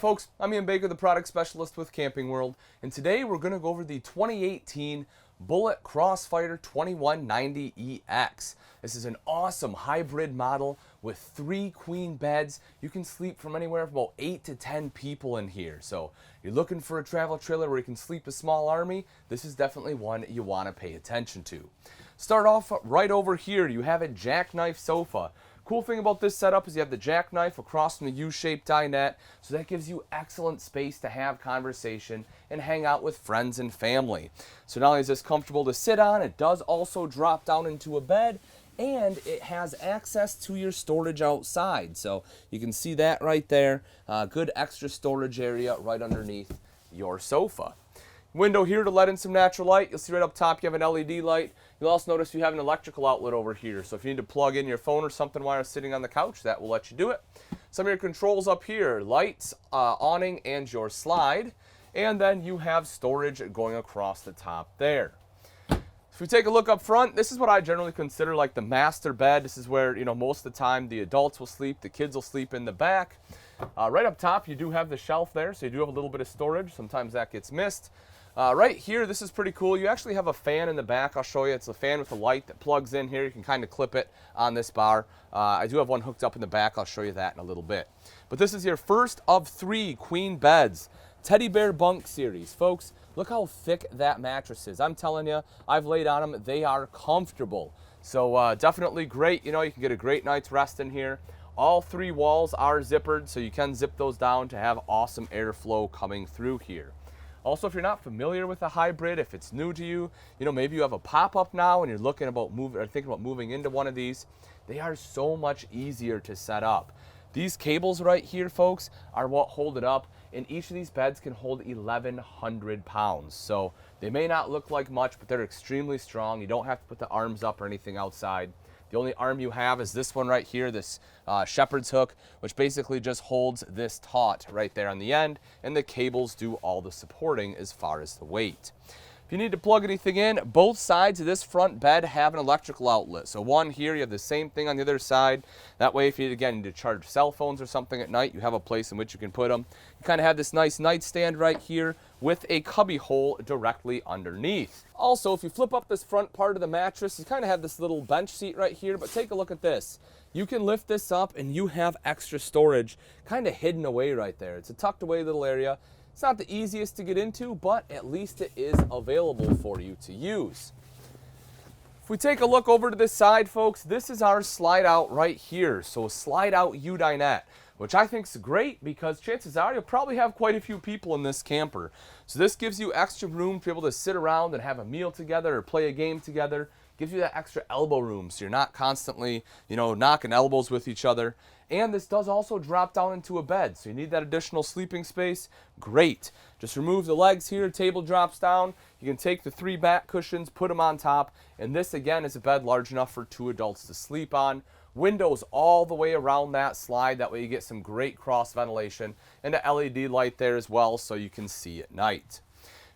folks, I'm Ian Baker, the product specialist with Camping World, and today we're going to go over the 2018 Bullet Crossfire 2190EX. This is an awesome hybrid model with 3 queen beds. You can sleep from anywhere from about 8 to 10 people in here. So you're looking for a travel trailer where you can sleep a small army, this is definitely one you want to pay attention to. Start off right over here, you have a Jackknife Sofa. Cool thing about this setup is you have the jackknife across from the U-shaped dinette, so that gives you excellent space to have conversation and hang out with friends and family. So not only is this comfortable to sit on, it does also drop down into a bed, and it has access to your storage outside. So you can see that right there. Good extra storage area right underneath your sofa. Window here to let in some natural light. You'll see right up top you have an LED light. You'll also notice you have an electrical outlet over here. So if you need to plug in your phone or something while you're sitting on the couch, that will let you do it. Some of your controls up here, lights, awning, and your slide. And then you have storage going across the top there. If we take a look up front, this is what I generally consider like the master bed. This is where, most of the time the adults will sleep, the kids will sleep in the back. Right up top, you do have the shelf there, so you do have a little bit of storage. Sometimes that gets missed. Right here, this is pretty cool. You actually have a fan in the back. I'll show you. It's a fan with a light that plugs in here. You can kind of clip it on this bar. I do have one hooked up in the back. I'll show you that in a little bit. But this is your first of 3 queen beds. Teddy Bear Bunk Series. Folks, look how thick that mattress is. I'm telling you, I've laid on them. They are comfortable. So definitely great. You can get a great night's rest in here. All 3 walls are zippered, so you can zip those down to have awesome airflow coming through here. Also, if you're not familiar with a hybrid, if it's new to you, maybe you have a pop-up now and you're thinking about moving into one of these, they are so much easier to set up. These cables right here, folks, are what hold it up, and each of these beds can hold 1,100 pounds. So they may not look like much, but they're extremely strong. You don't have to put the arms up or anything outside. The only arm you have is this one right here, this shepherd's hook, which basically just holds this taut right there on the end, and the cables do all the supporting as far as the weight. If you need to plug anything in, both sides of this front bed have an electrical outlet. So one here, you have the same thing on the other side. That way, if you need to charge cell phones or something at night, you have a place in which you can put them. You kind of have this nice nightstand right here with a cubby hole directly underneath. Also, if you flip up this front part of the mattress, you kind of have this little bench seat right here, but take a look at this. You can lift this up and you have extra storage kind of hidden away right there. It's a tucked away little area. It's not the easiest to get into, but at least it is available for you to use. If we take a look over to this side, folks, this is our slide out right here. So Slideout U-Dinette, which I think is great because chances are you'll probably have quite a few people in this camper. So this gives you extra room to be able to sit around and have a meal together or play a game together. Gives you that extra elbow room so you're not constantly, knocking elbows with each other. And this does also drop down into a bed, so you need that additional sleeping space. Great. Just remove the legs here, table drops down. You can take the 3 back cushions, put them on top, and this again is a bed large enough for 2 adults to sleep on. Windows all the way around that slide, that way you get some great cross ventilation, and a LED light there as well so you can see at night.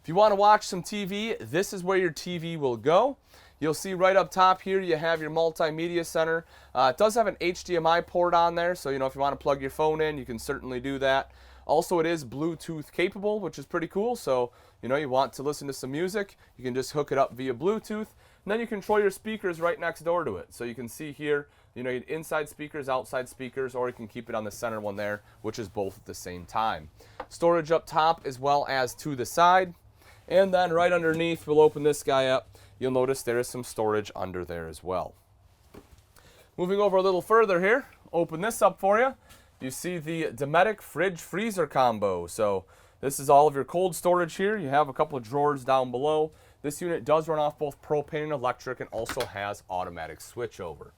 If you want to watch some TV, this is where your TV will go. You'll see right up top here you have your multimedia center. It does have an HDMI port on there, so if you want to plug your phone in, you can certainly do that. Also, it is Bluetooth capable, which is pretty cool. So, you want to listen to some music, you can just hook it up via Bluetooth. And then you control your speakers right next door to it. So you can see here, inside speakers, outside speakers, or you can keep it on the center one there, which is both at the same time. Storage up top as well as to the side. And then right underneath, we'll open this guy up. You'll notice there is some storage under there as well. Moving over a little further here, open this up for you. You see the Dometic fridge freezer combo. So this is all of your cold storage here. You have a couple of drawers down below. This unit does run off both propane and electric and also has automatic switchover.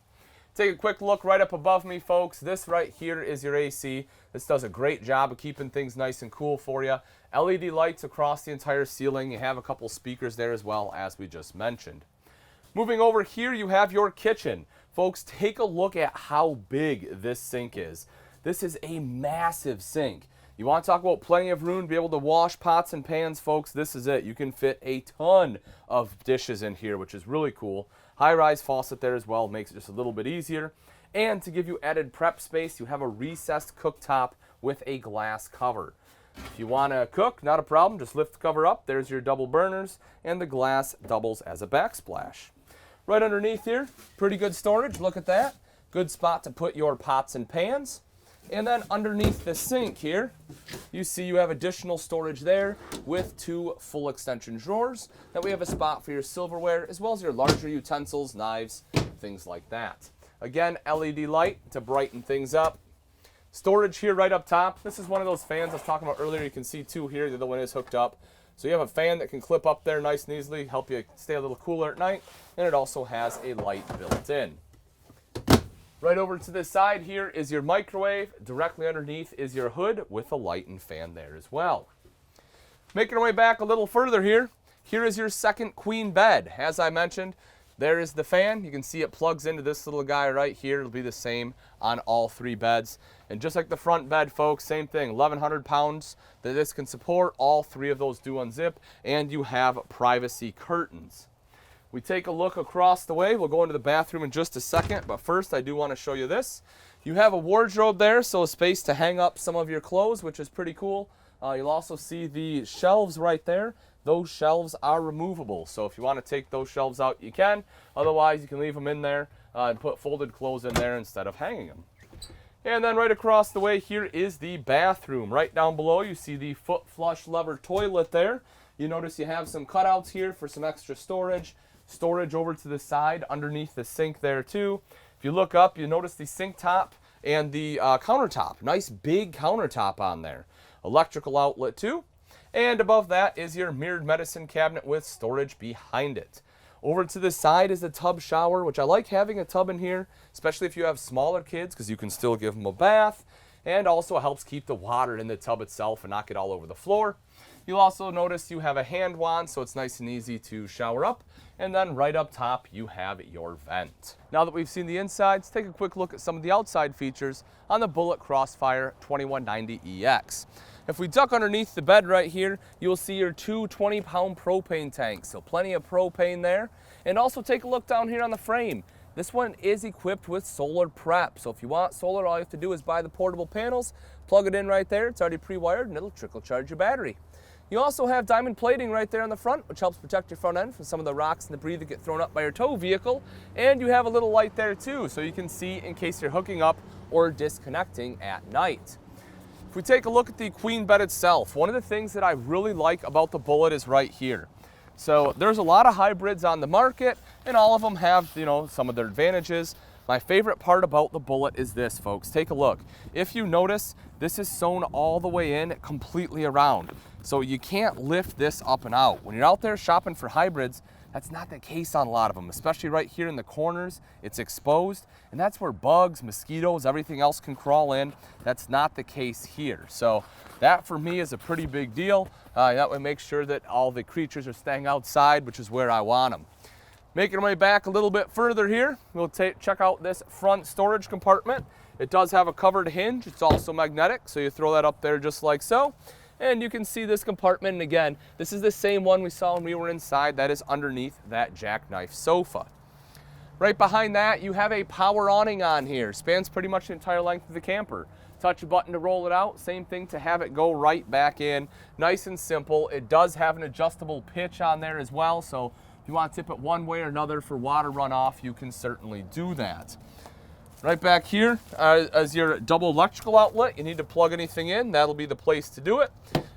Take a quick look right up above me, folks. This right here is your AC. This does a great job of keeping things nice and cool for you. LED lights across the entire ceiling. You have a couple speakers there as well, as we just mentioned. Moving over here, you have your kitchen. Folks, take a look at how big this sink is. This is a massive sink. You want to talk about plenty of room to be able to wash pots and pans, folks, this is it. You can fit a ton of dishes in here, which is really cool. High-rise faucet there as well, makes it just a little bit easier. And to give you added prep space, you have a recessed cooktop with a glass cover. If you want to cook, not a problem, just lift the cover up. There's your double burners, and the glass doubles as a backsplash. Right underneath here, pretty good storage, look at that. Good spot to put your pots and pans. And then underneath the sink here, you see you have additional storage there with 2 full extension drawers. Then we have a spot for your silverware as well as your larger utensils, knives, things like that. Again, LED light to brighten things up. Storage here right up top. This is one of those fans I was talking about earlier. You can see 2 here. The other one is hooked up. So you have a fan that can clip up there nice and easily, help you stay a little cooler at night. And it also has a light built in. Right over to the side here is your microwave. Directly underneath is your hood with a light and fan there as well. Making our way back a little further here, here is your second queen bed. As I mentioned, there is the fan. You can see it plugs into this little guy right here. It'll be the same on all 3 beds. And just like the front bed, folks, same thing, 1,100 pounds that this can support. All 3 of those do unzip, and you have privacy curtains. We take a look across the way. We'll go into the bathroom in just a second, but first I do want to show you this. You have a wardrobe there, so a space to hang up some of your clothes, which is pretty cool. You'll also see the shelves right there. Those shelves are removable, so if you want to take those shelves out, you can. Otherwise, you can leave them in there and put folded clothes in there instead of hanging them. And then right across the way here is the bathroom. Right down below, you see the foot flush lever toilet there. You notice you have some cutouts here for some extra storage. Storage over to the side underneath the sink there too. If you look up, you notice the sink top and the countertop. Nice big countertop on there. Electrical outlet too. And above that is your mirrored medicine cabinet with storage behind it. Over to the side is the tub shower, which I like having a tub in here, especially if you have smaller kids, because you can still give them a bath. And also helps keep the water in the tub itself and not get all over the floor. You'll also notice you have a hand wand, so it's nice and easy to shower up. And then right up top, you have your vent. Now that we've seen the insides, take a quick look at some of the outside features on the Bullet Crossfire 2190EX. If we duck underneath the bed right here, you'll see your 2 20-pound propane tanks, so plenty of propane there. And also take a look down here on the frame. This one is equipped with solar prep, so if you want solar, all you have to do is buy the portable panels, plug it in right there, it's already pre-wired, and it'll trickle charge your battery. You also have diamond plating right there on the front, which helps protect your front end from some of the rocks and debris that get thrown up by your tow vehicle. And you have a little light there too, so you can see in case you're hooking up or disconnecting at night. If we take a look at the queen bed itself, one of the things that I really like about the Bullet is right here. So there's a lot of hybrids on the market, and all of them have, some of their advantages. My favorite part about the Bullet is this, folks. Take a look. If you notice, this is sewn all the way in completely around. So you can't lift this up and out. When you're out there shopping for hybrids, that's not the case on a lot of them, especially right here in the corners. It's exposed, and that's where bugs, mosquitoes, everything else can crawl in. That's not the case here. So that for me is a pretty big deal. That would make sure that all the creatures are staying outside, which is where I want them. Making our way back a little bit further here, we'll check out this front storage compartment. It does have a covered hinge. It's also magnetic, so you throw that up there just like so. And you can see this compartment, and again, this is the same one we saw when we were inside. That is underneath that Jackknife Sofa. Right behind that, you have a power awning on here. Spans pretty much the entire length of the camper. Touch a button to roll it out. Same thing to have it go right back in. Nice and simple. It does have an adjustable pitch on there as well, so if you want to tip it one way or another for water runoff, you can certainly do that. Right back here is your double electrical outlet. You need to plug anything in, that'll be the place to do it.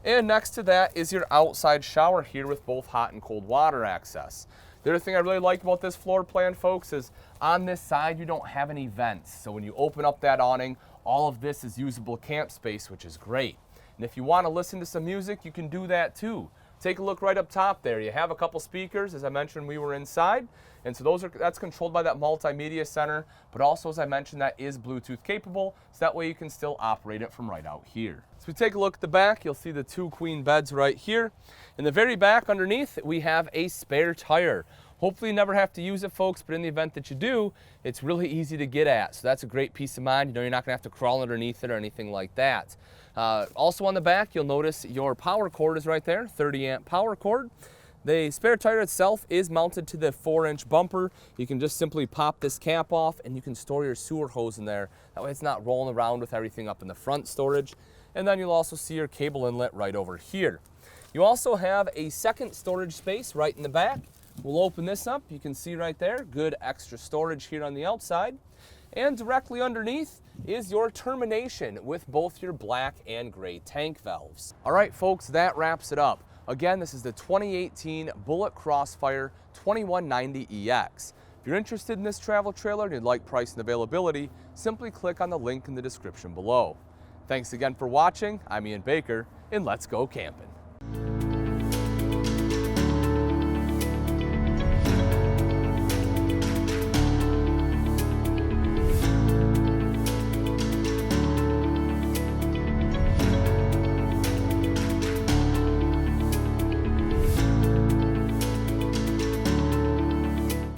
And next to that is your outside shower here with both hot and cold water access. The other thing I really like about this floor plan, folks, is on this side you don't have any vents. So when you open up that awning, all of this is usable camp space, which is great. And if you want to listen to some music, you can do that too. Take a look right up top there. You have a couple speakers, as I mentioned, we were inside. And so that's controlled by that multimedia center, but also, as I mentioned, that is Bluetooth capable, so that way you can still operate it from right out here. So we take a look at the back, you'll see the 2 queen beds right here. In the very back underneath, we have a spare tire. Hopefully you never have to use it, folks, but in the event that you do, it's really easy to get at. So that's a great peace of mind. You're not gonna have to crawl underneath it or anything like that. Also on the back, you'll notice your power cord is right there, 30-amp power cord. The spare tire itself is mounted to the 4-inch bumper. You can just simply pop this cap off and you can store your sewer hose in there. That way it's not rolling around with everything up in the front storage. and then you'll also see your cable inlet right over here. You also have a second storage space right in the back. We'll open this up. You can see right there, good extra storage here on the outside. And directly underneath is your termination with both your black and gray tank valves. All right, folks, that wraps it up. Again, this is the 2018 Bullet Crossfire 2190EX. If you're interested in this travel trailer and you'd like price and availability, simply click on the link in the description below. Thanks again for watching. I'm Ian Baker, and let's go camping.